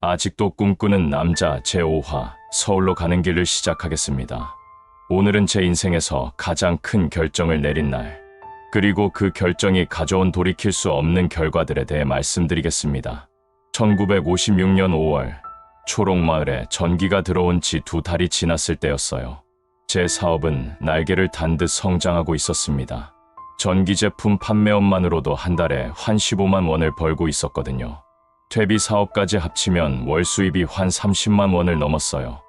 아직도 꿈꾸는 남자 제5화 서울로 가는 길을 시작하겠습니다. 오늘은 제 인생에서 가장 큰 결정을 내린 날, 그리고 그 결정이 가져온 돌이킬 수 없는 결과들에 대해 말씀드리겠습니다. 1956년 5월, 초록마을에 전기가 들어온 지 2달이 지났을 때였어요. 제 사업은 날개를 단 듯 성장하고 있었습니다. 전기 제품 판매업만으로도 한 달에 환 15만 원을 벌고 있었거든요. 퇴비 사업까지 합치면 월 수입이 환 30만 원을 넘었어요.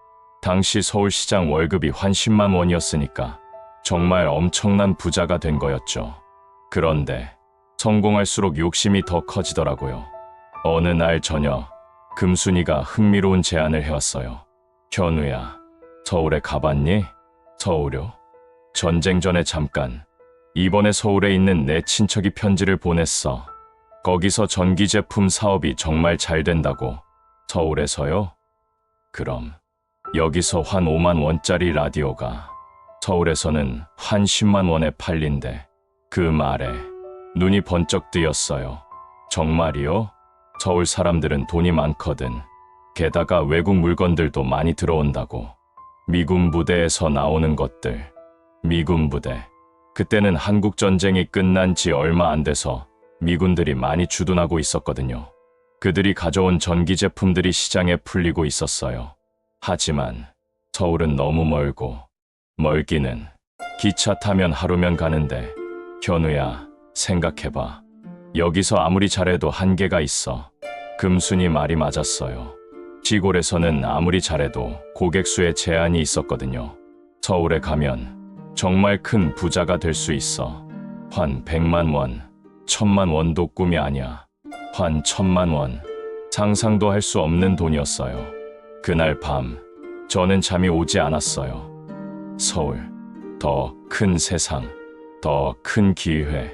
당시 서울시장 월급이 환 10만 원이었으니까 정말 엄청난 부자가 된 거였죠. 그런데 성공할수록 욕심이 더 커지더라고요. 어느 날 저녁, 금순이가 흥미로운 제안을 해왔어요. 현우야, 서울에 가봤니? 서울요? 전쟁 전에 잠깐. 이번에 서울에 있는 내 친척이 편지를 보냈어. 거기서 전기 제품 사업이 정말 잘 된다고. 서울에서요? 그럼 여기서 환 5만 원짜리 라디오가 서울에서는 환 10만 원에 팔린대. 그 말에 눈이 번쩍 뜨였어요. 정말이요? 서울 사람들은 돈이 많거든. 게다가 외국 물건들도 많이 들어온다고. 미군 부대에서 나오는 것들. 미군 부대. 그때는 한국 전쟁이 끝난 지 얼마 안 돼서 미군들이 많이 주둔하고 있었거든요. 그들이 가져온 전기 제품들이 시장에 풀리고 있었어요. 하지만 서울은 너무 멀고, 멀기는 기차 타면 하루면 가는데, 현우야, 생각해봐. 여기서 아무리 잘해도 한계가 있어. 금순이 말이 맞았어요. 시골에서는 아무리 잘해도 고객 수에 제한이 있었거든요. 서울에 가면 정말 큰 부자가 될 수 있어. 환 100만 원, 1000만 원도 꿈이 아니야. 환 1000만 원, 상상도 할 수 없는 돈이었어요. 그날 밤, 저는 잠이 오지 않았어요. 서울, 더 큰 세상, 더 큰 기회.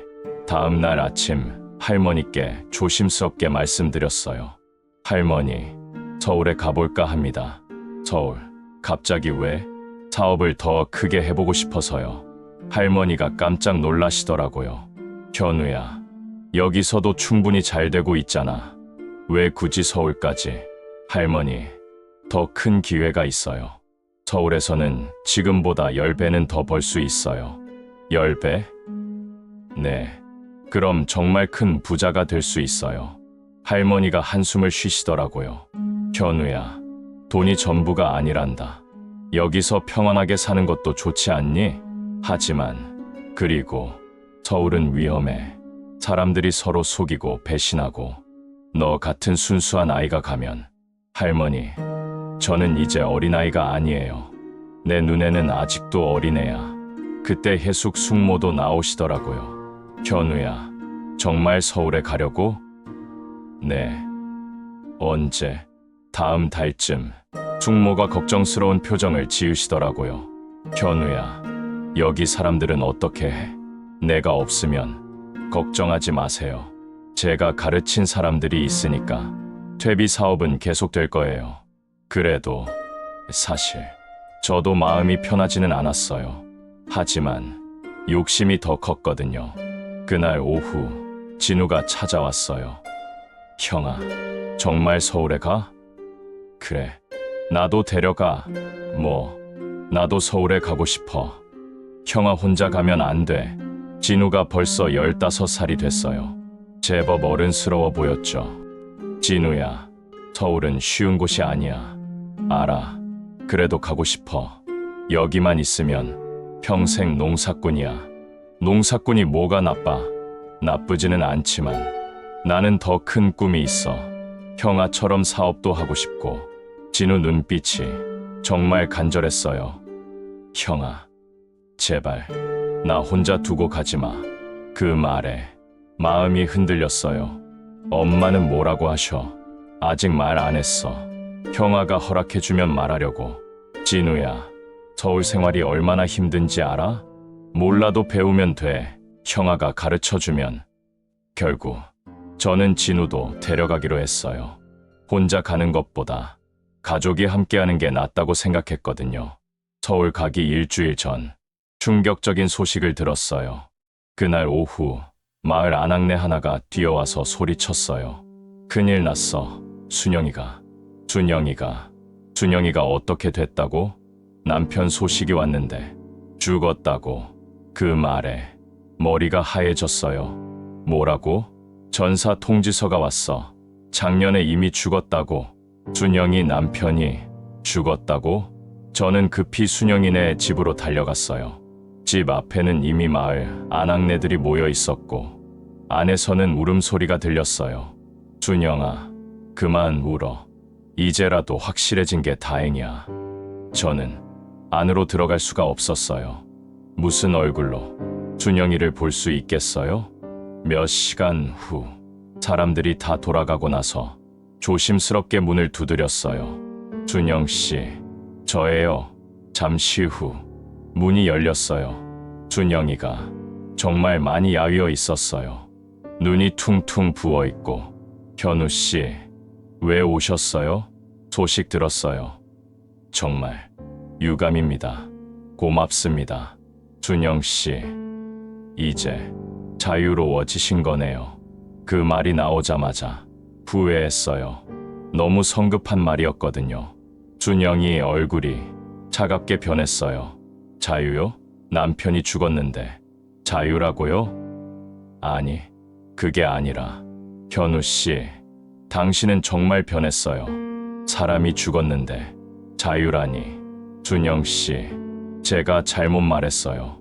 다음 날 아침, 할머니께 조심스럽게 말씀드렸어요. 할머니, 서울에 가볼까 합니다. 서울, 갑자기 왜? 사업을 더 크게 해보고 싶어서요. 할머니가 깜짝 놀라시더라고요. 현우야, 여기서도 충분히 잘 되고 있잖아. 왜 굳이 서울까지? 할머니, 더 큰 기회가 있어요. 서울에서는 지금보다 10배는 더 벌 수 있어요. 10배? 네, 그럼 정말 큰 부자가 될 수 있어요. 할머니가 한숨을 쉬시더라고요. 현우야, 돈이 전부가 아니란다. 여기서 평안하게 사는 것도 좋지 않니? 하지만, 그리고 서울은 위험해. 사람들이 서로 속이고 배신하고, 너 같은 순수한 아이가 가면, 할머니, 저는 이제 어린아이가 아니에요. 내 눈에는 아직도 어린애야. 그때 해숙 숙모도 나오시더라고요. 현우야, 정말 서울에 가려고? 네. 언제? 다음 달쯤. 숙모가 걱정스러운 표정을 지으시더라고요. 현우야, 여기 사람들은 어떻게 해? 내가 없으면 걱정하지 마세요. 제가 가르친 사람들이 있으니까 퇴비 사업은 계속될 거예요. 그래도 사실 저도 마음이 편하지는 않았어요. 하지만 욕심이 더 컸거든요. 그날 오후 진우가 찾아왔어요. 형아, 정말 서울에 가? 그래, 나도 데려가. 나도 서울에 가고 싶어. 형아 혼자 가면 안 돼. 진우가 벌써 15살이 됐어요. 제법 어른스러워 보였죠. 진우야, 서울은 쉬운 곳이 아니야. 알아. 그래도 가고 싶어. 여기만 있으면 평생 농사꾼이야. 농사꾼이 뭐가 나빠? 나쁘지는 않지만 나는 더 큰 꿈이 있어. 형아처럼 사업도 하고 싶고. 진우 눈빛이 정말 간절했어요. 형아, 제발 나 혼자 두고 가지 마. 그 말에 마음이 흔들렸어요. 엄마는 뭐라고 하셔? 아직 말 안 했어. 형아가 허락해주면 말하려고. 진우야, 서울 생활이 얼마나 힘든지 알아? 몰라도 배우면 돼. 형아가 가르쳐주면. 결국 저는 진우도 데려가기로 했어요. 혼자 가는 것보다 가족이 함께하는 게 낫다고 생각했거든요. 서울 가기 일주일 전 충격적인 소식을 들었어요. 그날 오후 마을 아낙네 하나가 뛰어와서 소리쳤어요. 큰일 났어. 순영이가 준영이가 어떻게 됐다고? 남편 소식이 왔는데 죽었다고. 그 말에 머리가 하얘졌어요. 뭐라고? 전사 통지서가 왔어. 작년에 이미 죽었다고. 준영이 남편이 죽었다고? 저는 급히 순영이네 집으로 달려갔어요. 집 앞에는 이미 마을 아낙네들이 모여 있었고 안에서는 울음소리가 들렸어요. 준영아, 그만 울어. 이제라도 확실해진 게 다행이야. 저는 안으로 들어갈 수가 없었어요. 무슨 얼굴로 준영이를 볼 수 있겠어요? 몇 시간 후 사람들이 다 돌아가고 나서 조심스럽게 문을 두드렸어요. 준영 씨, 저예요. 잠시 후 문이 열렸어요. 준영이가 정말 많이 야위어 있었어요. 눈이 퉁퉁 부어 있고. 현우 씨, 왜 오셨어요? 소식 들었어요. 정말 유감입니다. 고맙습니다. 준영 씨, 이제 자유로워지신 거네요. 그 말이 나오자마자 후회했어요. 너무 성급한 말이었거든요. 준영이 얼굴이 차갑게 변했어요. 자유요? 남편이 죽었는데 자유라고요? 아니, 그게 아니라 현우 씨, 당신은 정말 변했어요. 사람이 죽었는데 자유라니. 준영 씨, 제가 잘못 말했어요.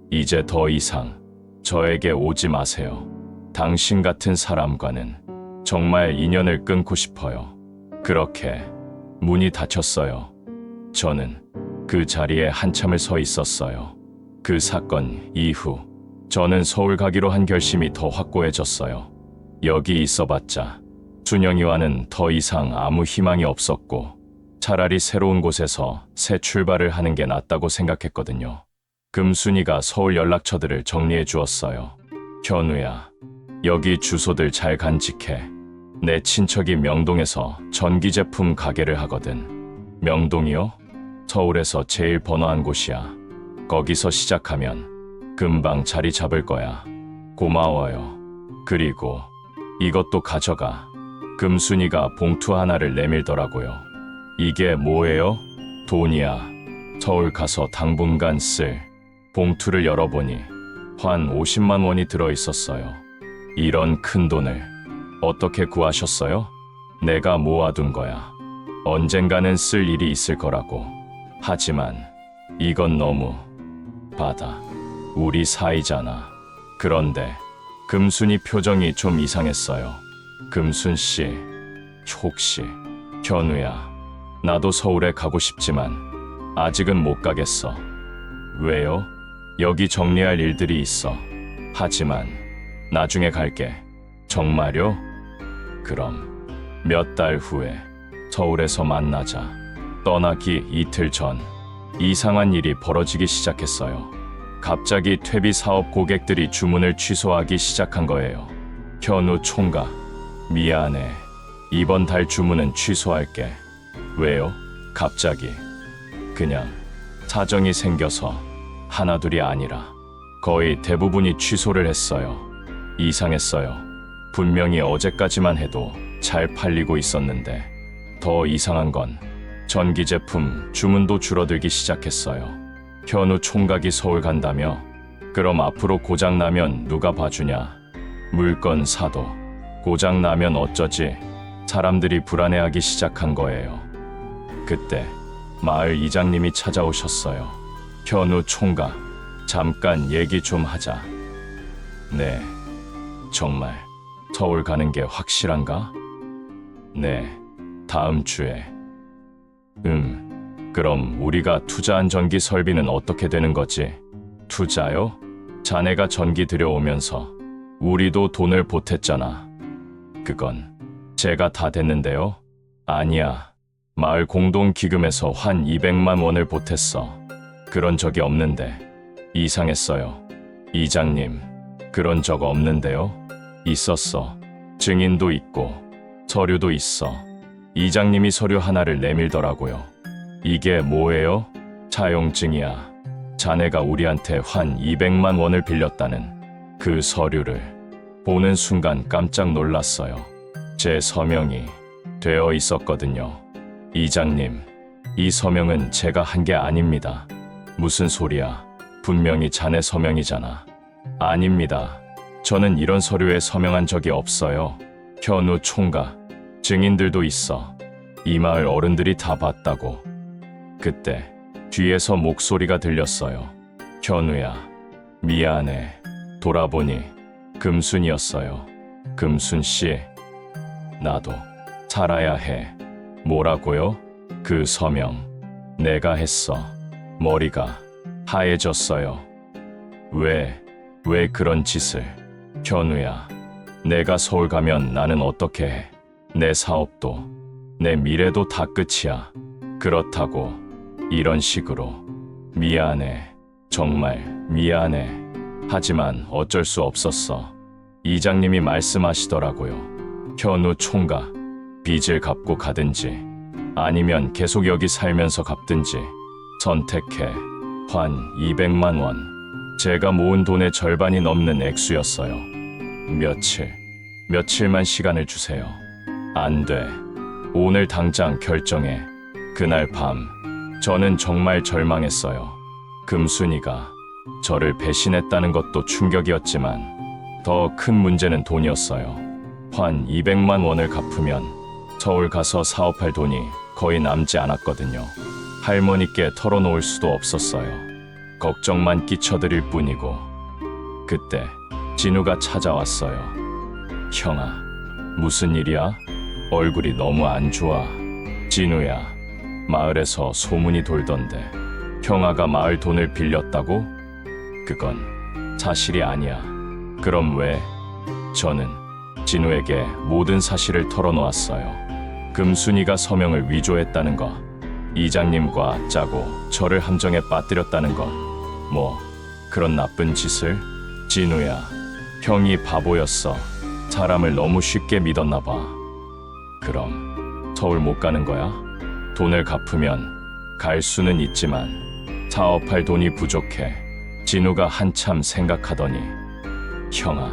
이제 더 이상 저에게 오지 마세요. 당신 같은 사람과는 정말 인연을 끊고 싶어요. 그렇게 문이 닫혔어요. 저는 그 자리에 한참을 서 있었어요. 그 사건 이후 저는 서울 가기로 한 결심이 더 확고해졌어요. 여기 있어봤자 준영이와는 더 이상 아무 희망이 없었고 차라리 새로운 곳에서 새 출발을 하는 게 낫다고 생각했거든요. 금순이가 서울 연락처들을 정리해 주었어요. 현우야, 여기 주소들 잘 간직해. 내 친척이 명동에서 전기제품 가게를 하거든. 명동이요? 서울에서 제일 번화한 곳이야. 거기서 시작하면 금방 자리 잡을 거야. 고마워요. 그리고 이것도 가져가. 금순이가 봉투 하나를 내밀더라고요. 이게 뭐예요? 돈이야. 서울 가서 당분간 쓸. 봉투를 열어보니 한 50만 원이 들어있었어요. 이런 큰 돈을 어떻게 구하셨어요? 내가 모아둔 거야. 언젠가는 쓸 일이 있을 거라고. 하지만 이건 너무 받아. 우리 사이잖아. 그런데 금순이 표정이 좀 이상했어요. 금순 씨, 혹시 현우야, 나도 서울에 가고 싶지만 아직은 못 가겠어. 왜요? 여기 정리할 일들이 있어. 하지만 나중에 갈게. 정말요? 그럼 몇 달 후에 서울에서 만나자. 떠나기 이틀 전 이상한 일이 벌어지기 시작했어요. 갑자기 퇴비 사업 고객들이 주문을 취소하기 시작한 거예요. 현우 총각, 미안해. 이번 달 주문은 취소할게. 왜요? 갑자기. 그냥 사정이 생겨서. 하나둘이 아니라 거의 대부분이 취소를 했어요. 이상했어요. 분명히 어제까지만 해도 잘 팔리고 있었는데 더 이상한 건 전기 제품 주문도 줄어들기 시작했어요. 현우 총각이 서울 간다며? 그럼 앞으로 고장 나면 누가 봐주냐? 물건 사도 고장 나면 어쩌지? 사람들이 불안해하기 시작한 거예요. 그때 마을 이장님이 찾아오셨어요. 현우 총각, 잠깐 얘기 좀 하자. 네, 정말 서울 가는 게 확실한가? 네, 다음 주에. 그럼 우리가 투자한 전기 설비는 어떻게 되는 거지? 투자요? 자네가 전기 들여오면서 우리도 돈을 보탰잖아. 그건 제가 다 됐는데요? 아니야. 마을 공동기금에서 한 200만 원을 보탰어. 그런 적이 없는데. 이상했어요. 이장님, 그런 적 없는데요? 있었어. 증인도 있고 서류도 있어. 이장님이 서류 하나를 내밀더라고요. 이게 뭐예요? 차용증이야. 자네가 우리한테 한 200만 원을 빌렸다는 그 서류를 보는 순간 깜짝 놀랐어요. 제 서명이 되어 있었거든요. 이장님, 이 서명은 제가 한 게 아닙니다. 무슨 소리야? 분명히 자네 서명이잖아. 아닙니다. 저는 이런 서류에 서명한 적이 없어요. 현우 총각, 증인들도 있어. 이 마을 어른들이 다 봤다고. 그때 뒤에서 목소리가 들렸어요. 현우야, 미안해. 돌아보니 금순이었어요. 금순 씨, 나도 살아야 해. 뭐라고요? 그 서명 내가 했어. 머리가 하얘졌어요. 왜 그런 짓을? 현우야, 내가 서울 가면 나는 어떻게 해? 내 사업도, 내 미래도 다 끝이야. 그렇다고 이런 식으로. 미안해. 정말 미안해. 하지만 어쩔 수 없었어. 이장님이 말씀하시더라고요. 현우 총각, 빚을 갚고 가든지 아니면 계속 여기 살면서 갚든지 선택해. 환 200만 원. 제가 모은 돈의 절반이 넘는 액수였어요. 며칠만 시간을 주세요. 안 돼. 오늘 당장 결정해. 그날 밤, 저는 정말 절망했어요. 금순이가 저를 배신했다는 것도 충격이었지만 더 큰 문제는 돈이었어요. 환 200만 원을 갚으면 서울 가서 사업할 돈이 거의 남지 않았거든요. 할머니께 털어놓을 수도 없었어요. 걱정만 끼쳐드릴 뿐이고. 그때 진우가 찾아왔어요. 형아, 무슨 일이야? 얼굴이 너무 안 좋아. 진우야, 마을에서 소문이 돌던데 형아가 마을 돈을 빌렸다고? 그건 사실이 아니야. 그럼 왜? 저는 진우에게 모든 사실을 털어놓았어요. 금순이가 서명을 위조했다는 거, 이장님과 짜고 저를 함정에 빠뜨렸다는 거, 뭐 그런 나쁜 짓을. 진우야, 형이 바보였어. 사람을 너무 쉽게 믿었나 봐. 그럼 서울 못 가는 거야? 돈을 갚으면 갈 수는 있지만 사업할 돈이 부족해. 진우가 한참 생각하더니 형아,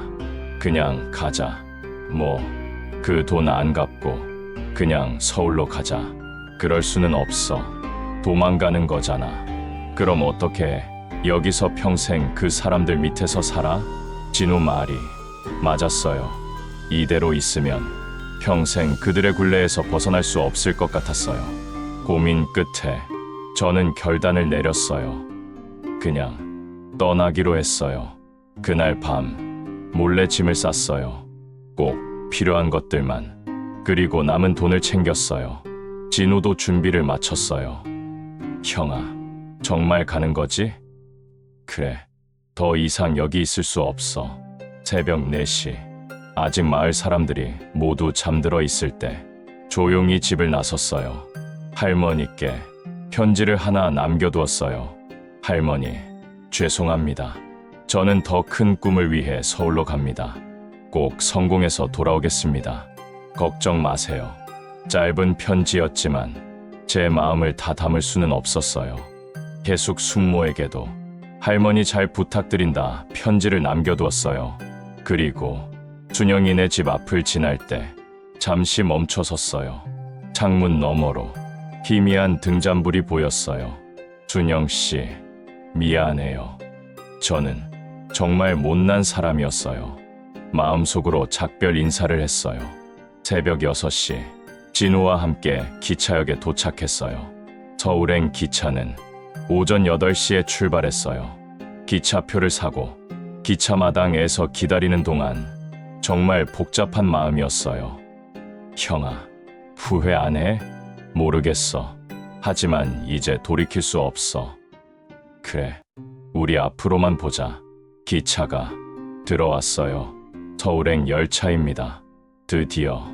그냥 가자. 뭐 그 돈 안 갚고 그냥 서울로 가자. 그럴 수는 없어. 도망가는 거잖아. 그럼 어떻게 해? 여기서 평생 그 사람들 밑에서 살아? 진우 말이 맞았어요. 이대로 있으면 평생 그들의 굴레에서 벗어날 수 없을 것 같았어요. 고민 끝에 저는 결단을 내렸어요. 그냥 떠나기로 했어요. 그날 밤 몰래 짐을 쌌어요. 꼭 필요한 것들만. 그리고 남은 돈을 챙겼어요. 진우도 준비를 마쳤어요. 형아, 정말 가는 거지? 그래, 더 이상 여기 있을 수 없어. 새벽 4시, 아직 마을 사람들이 모두 잠들어 있을 때 조용히 집을 나섰어요. 할머니께 편지를 하나 남겨두었어요. 할머니, 죄송합니다. 저는 더 큰 꿈을 위해 서울로 갑니다. 꼭 성공해서 돌아오겠습니다. 걱정 마세요. 짧은 편지였지만 제 마음을 다 담을 수는 없었어요. 계속 숙모에게도 할머니 잘 부탁드린다 편지를 남겨두었어요. 그리고 준영이네 집 앞을 지날 때 잠시 멈춰 섰어요. 창문 너머로 희미한 등잔불이 보였어요. 준영 씨, 미안해요. 저는 정말 못난 사람이었어요. 마음속으로 작별 인사를 했어요. 새벽 6시, 진우와 함께 기차역에 도착했어요. 서울행 기차는 오전 8시에 출발했어요. 기차표를 사고 기차마당에서 기다리는 동안 정말 복잡한 마음이었어요. 형아, 후회 안 해? 모르겠어. 하지만 이제 돌이킬 수 없어. 그래, 우리 앞으로만 보자. 기차가 들어왔어요. 서울행 열차입니다. 드디어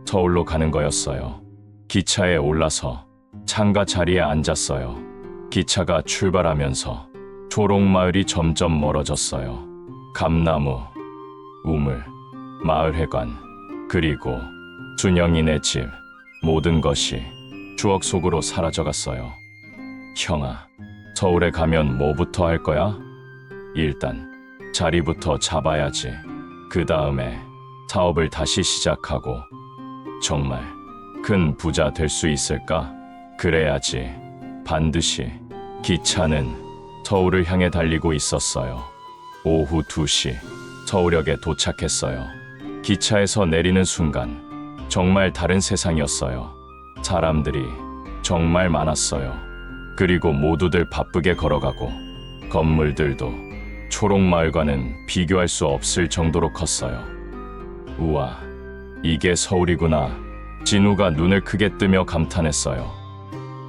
서울로 가는 거였어요. 기차에 올라서 창가 자리에 앉았어요. 기차가 출발하면서 초록마을이 점점 멀어졌어요. 감나무, 우물, 마을회관, 그리고 준영이네 집, 모든 것이 추억 속으로 사라져갔어요. 형아, 서울에 가면 뭐부터 할 거야? 일단 자리부터 잡아야지. 그 다음에 사업을 다시 시작하고 정말 큰 부자 될 수 있을까? 그래야지. 반드시. 기차는 서울을 향해 달리고 있었어요. 오후 2시 서울역에 도착했어요. 기차에서 내리는 순간 정말 다른 세상이었어요. 사람들이 정말 많았어요. 그리고 모두들 바쁘게 걸어가고 건물들도 초록마을과는 비교할 수 없을 정도로 컸어요. 우와, 이게 서울이구나. 진우가 눈을 크게 뜨며 감탄했어요.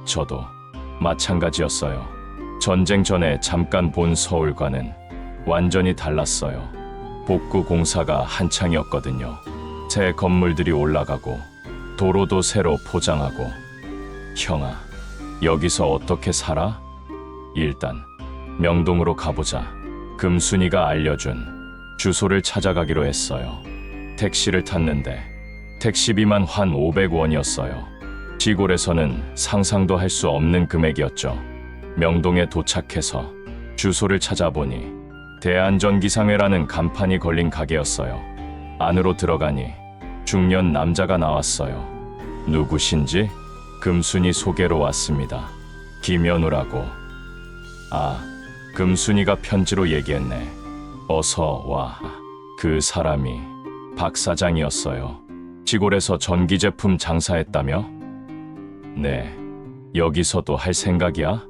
저도 마찬가지였어요. 전쟁 전에 잠깐 본 서울과는 완전히 달랐어요. 복구 공사가 한창이었거든요. 새 건물들이 올라가고 도로도 새로 포장하고. 형아, 여기서 어떻게 살아? 일단 명동으로 가보자. 금순이가 알려준 주소를 찾아가기로 했어요. 택시를 탔는데 택시비만 한 500원이었어요. 시골에서는 상상도 할 수 없는 금액이었죠. 명동에 도착해서 주소를 찾아보니 대안전기상회라는 간판이 걸린 가게였어요. 안으로 들어가니 중년 남자가 나왔어요. 누구신지? 금순이 소개로 왔습니다. 김연우라고. 아, 금순이가 편지로 얘기했네. 어서 와. 그 사람이 박 사장이었어요. 시골에서 전기 제품 장사했다며? 네. 여기서도 할 생각이야?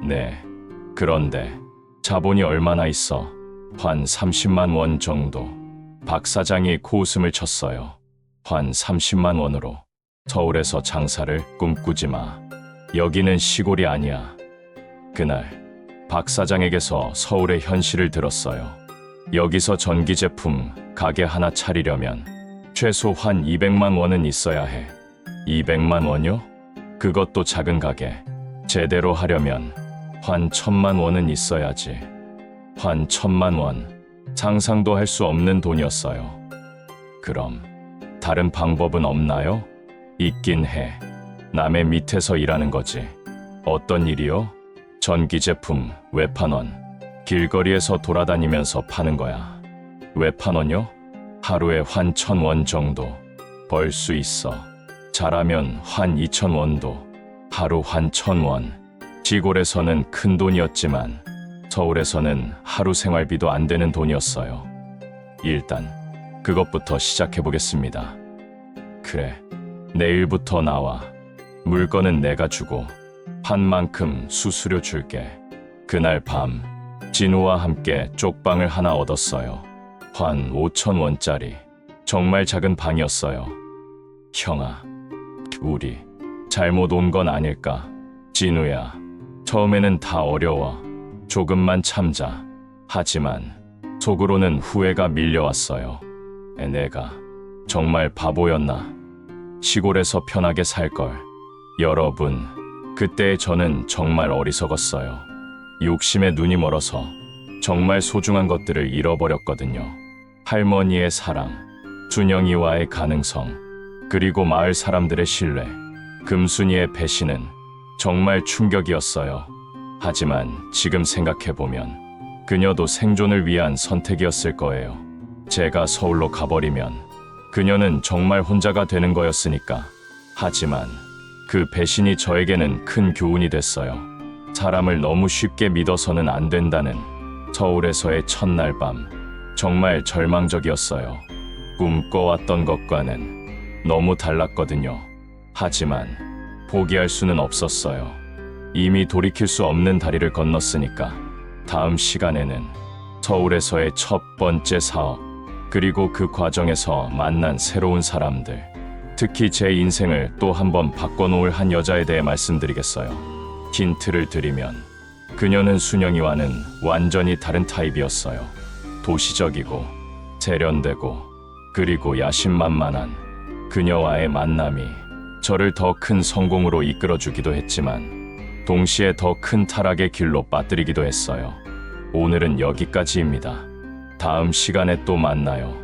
네. 그런데 자본이 얼마나 있어? 한 30만 원 정도. 박 사장이 코웃음을 쳤어요. 한 30만 원으로 서울에서 장사를 꿈꾸지 마. 여기는 시골이 아니야. 그날 박 사장에게서 서울의 현실을 들었어요. 여기서 전기 제품 가게 하나 차리려면 최소 한 200만 원은 있어야 해. 200만 원요? 그것도 작은 가게. 제대로 하려면 한 1000만 원은 있어야지. 한 1000만 원. 상상도 할 수 없는 돈이었어요. 그럼 다른 방법은 없나요? 있긴 해. 남의 밑에서 일하는 거지. 어떤 일이요? 전기 제품 외판원. 길거리에서 돌아다니면서 파는 거야. 외판원요? 하루에 한 1000원 정도 벌 수 있어. 잘하면 한 2000원도. 하루 한 1000원. 시골에서는 큰 돈이었지만 서울에서는 하루 생활비도 안 되는 돈이었어요. 일단 그것부터 시작해 보겠습니다. 그래, 내일부터 나와. 물건은 내가 주고 한 만큼 수수료 줄게. 그날 밤 진우와 함께 쪽방을 하나 얻었어요. 한 5,000원짜리. 정말 작은 방이었어요. 형아, 우리 잘못 온 건 아닐까? 진우야, 처음에는 다 어려워. 조금만 참자. 하지만 속으로는 후회가 밀려왔어요. 내가 정말 바보였나? 시골에서 편하게 살걸. 여러분, 그때의 저는 정말 어리석었어요. 욕심에 눈이 멀어서 정말 소중한 것들을 잃어버렸거든요. 할머니의 사랑, 준영이와의 가능성, 그리고 마을 사람들의 신뢰, 금순이의 배신은 정말 충격이었어요. 하지만 지금 생각해보면 그녀도 생존을 위한 선택이었을 거예요. 제가 서울로 가버리면 그녀는 정말 혼자가 되는 거였으니까. 하지만 그 배신이 저에게는 큰 교훈이 됐어요. 사람을 너무 쉽게 믿어서는 안 된다는. 서울에서의 첫날 밤, 정말 절망적이었어요. 꿈꿔왔던 것과는 너무 달랐거든요. 하지만 포기할 수는 없었어요. 이미 돌이킬 수 없는 다리를 건넜으니까. 다음 시간에는 서울에서의 첫 번째 사업, 그리고 그 과정에서 만난 새로운 사람들, 특히 제 인생을 또 한 번 바꿔놓을 한 여자에 대해 말씀드리겠어요. 힌트를 드리면 그녀는 순영이와는 완전히 다른 타입이었어요. 도시적이고 세련되고 그리고 야심만만한. 그녀와의 만남이 저를 더 큰 성공으로 이끌어주기도 했지만 동시에 더 큰 타락의 길로 빠뜨리기도 했어요. 오늘은 여기까지입니다. 다음 시간에 또 만나요.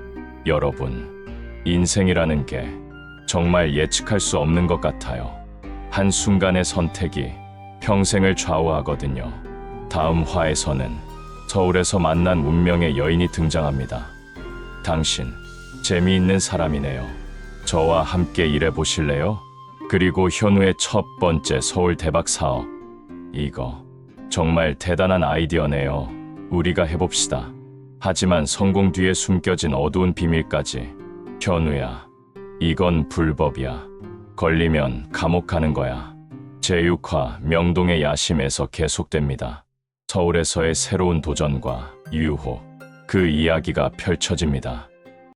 여러분, 인생이라는 게 정말 예측할 수 없는 것 같아요. 한순간의 선택이 평생을 좌우하거든요. 다음 화에서는 서울에서 만난 운명의 여인이 등장합니다. 당신, 재미있는 사람이네요. 저와 함께 일해 보실래요? 그리고 현우의 첫 번째 서울 대박 사업. 이거 정말 대단한 아이디어네요. 우리가 해봅시다. 하지만 성공 뒤에 숨겨진 어두운 비밀까지. 현우야, 이건 불법이야. 걸리면 감옥 가는 거야. 제6화 명동의 야심에서 계속됩니다. 서울에서의 새로운 도전과 유혹, 그 이야기가 펼쳐집니다.